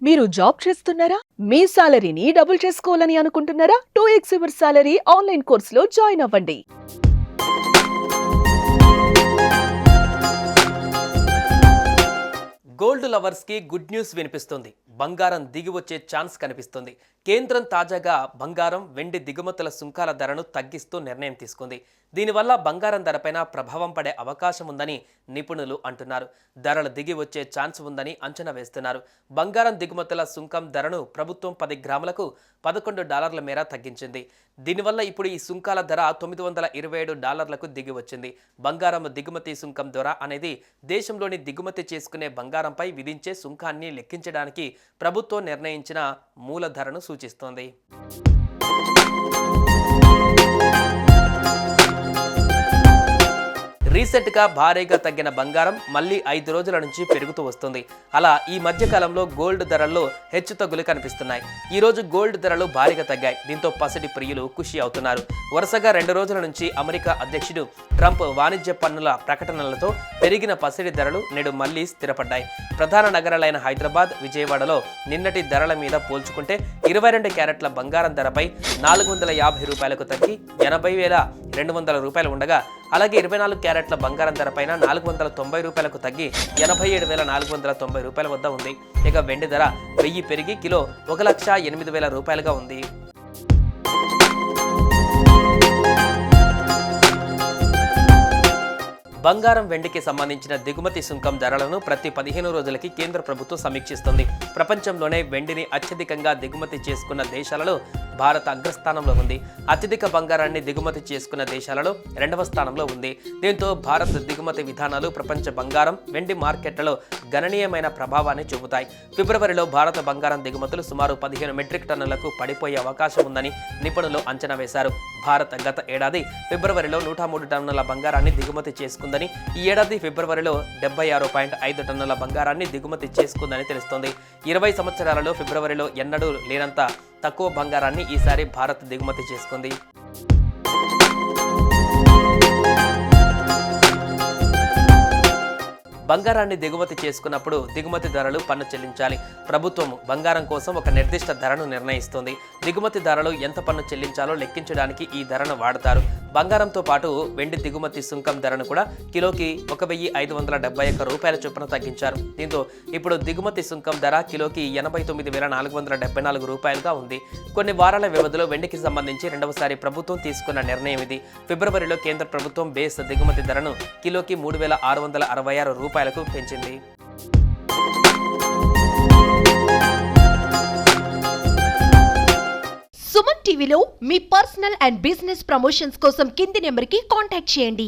మీరు జాబ్ చేస్తున్నారా? మీ సాలరీని డబుల్ చేసుకోవాలని అనుకుంటున్నారా? 2x యువర్ సాలరీ ఆన్లైన్ కోర్సులో జాయిన్ అవ్వండి. గోల్డ్ లవర్స్ కి గుడ్ న్యూస్ వినిపిస్తుంది. బంగారం దిగి వచ్చే ఛాన్స్ కనిపిస్తుంది. కేంద్రం తాజాగా బంగారం, వెండి దిగుమతుల సుంకాల ధరను తగ్గిస్తూ నిర్ణయం తీసుకుంది. దీనివల్ల బంగారం ధరపైన ప్రభావం పడే అవకాశం ఉందని నిపుణులు అంటున్నారు. ధరలు దిగి వచ్చే ఛాన్స్ ఉందని అంచనా వేస్తున్నారు. బంగారం దిగుమతుల సుంకం ధరను ప్రభుత్వం 10 గ్రాములకు $11 మేర తగ్గించింది. దీనివల్ల ఇప్పుడు ఈ సుంకాల ధర $927లకు దిగి వచ్చింది. బంగారం దిగుమతి సుంకం ధర అనేది దేశంలోని దిగుమతి చేసుకునే బంగారంపై విధించే సుంకాన్ని లెక్కించడానికి ప్రభుత్వం నిర్ణయించిన మూల ధరను సూచిస్తోంది. రీసెంట్గా భారీగా తగ్గిన బంగారం మళ్ళీ 5 రోజుల నుంచి పెరుగుతూ వస్తుంది. అలా ఈ మధ్య కాలంలో గోల్డ్ ధరల్లో హెచ్చుతగ్గులు కనిపిస్తున్నాయి. ఈ రోజు గోల్డ్ ధరలు భారీగా తగ్గాయి. దీంతో పసిడి ప్రియులు ఖుషి అవుతున్నారు. వరుసగా 2 రోజుల నుంచి అమెరికా అధ్యక్షుడు ట్రంప్ వాణిజ్య పన్నుల ప్రకటనలతో పెరిగిన పసిడి ధరలు నేడు మళ్లీ స్థిరపడ్డాయి. ప్రధాన నగరాలైన హైదరాబాద్, విజయవాడలో నిన్నటి ధరల మీద పోల్చుకుంటే 22 క్యారెట్ల బంగారం ధరపై $450 తగ్గి $80,200 ఉండగా, అలాగే 24 క్యారెట్ల బంగారం ధరపైన $490 తగ్గి $87,490 వద్ద ఉంది. ఇక వెండి ధర 1000 పెరిగి కిలో $1,08,000గా ఉంది. బంగారం, వెండికి సంబంధించిన దిగుమతి సుంకం ధరలను ప్రతి 15 రోజులకి కేంద్ర ప్రభుత్వం సమీక్షిస్తుంది. ప్రపంచంలోనే వెండిని అత్యధికంగా దిగుమతి చేసుకున్న దేశాలలో భారత్ అగ్రస్థానంలో ఉంది. అత్యధిక బంగారాన్ని దిగుమతి చేసుకున్న దేశాలలో 2వ స్థానంలో ఉంది. దీంతో భారత్ దిగుమతి విధానాలు ప్రపంచ బంగారం, వెండి మార్కెట్లలో గణనీయమైన ప్రభావాన్ని చూపుతాయి. ఫిబ్రవరిలో భారత బంగారం దిగుమతులు సుమారు 15 మెట్రిక్ టన్నులకు పడిపోయే అవకాశం ఉందని నిపుణులు అంచనా వేశారు. భారత్ గత ఏడాది ఫిబ్రవరిలో 103 టన్నుల బంగారాన్ని దిగుమతి చేసుకుందని, ఈ ఏడాది ఫిబ్రవరిలో 76.5 టన్నుల బంగారాన్ని దిగుమతి చేసుకుందని తెలుస్తోంది. 20 సంవత్సరాలలో ఫిబ్రవరిలో ఎన్నడూ లేనంత తక్కువ బంగారాన్ని ఈసారి భారత్ దిగుమతి చేసుకుంది. బంగారాన్ని దిగుమతి చేసుకున్నప్పుడు దిగుమతి ధరలు పన్ను చెల్లించాలి. ప్రభుత్వం బంగారం కోసం ఒక నిర్దిష్ట ధరను నిర్ణయిస్తుంది. దిగుమతి ధరలు ఎంత పన్ను చెల్లించాలో లెక్కించడానికి ఈ ధరను వాడతారు. బంగారంతో పాటు వెండి దిగుమతి సుంకం ధరను కూడా కిలోకి $1,571 చొప్పున తగ్గించారు. దీంతో ఇప్పుడు దిగుమతి సుంకం ధర కిలోకి $89,474గా ఉంది. కొన్ని వారాల వ్యవధిలో వెండికి సంబంధించి రెండవసారి ప్రభుత్వం తీసుకున్న నిర్ణయం ఇది. ఫిబ్రవరిలో కేంద్ర ప్రభుత్వం బేస్ దిగుమతి ధరను కిలోకి $3,666 పెంచింది. సుమన్ టీవీలో మీ పర్సనల్ అండ్ బిజినెస్ ప్రమోషన్స్ కోసం కింది నెంబర్కి కాంటాక్ట్ చేయండి.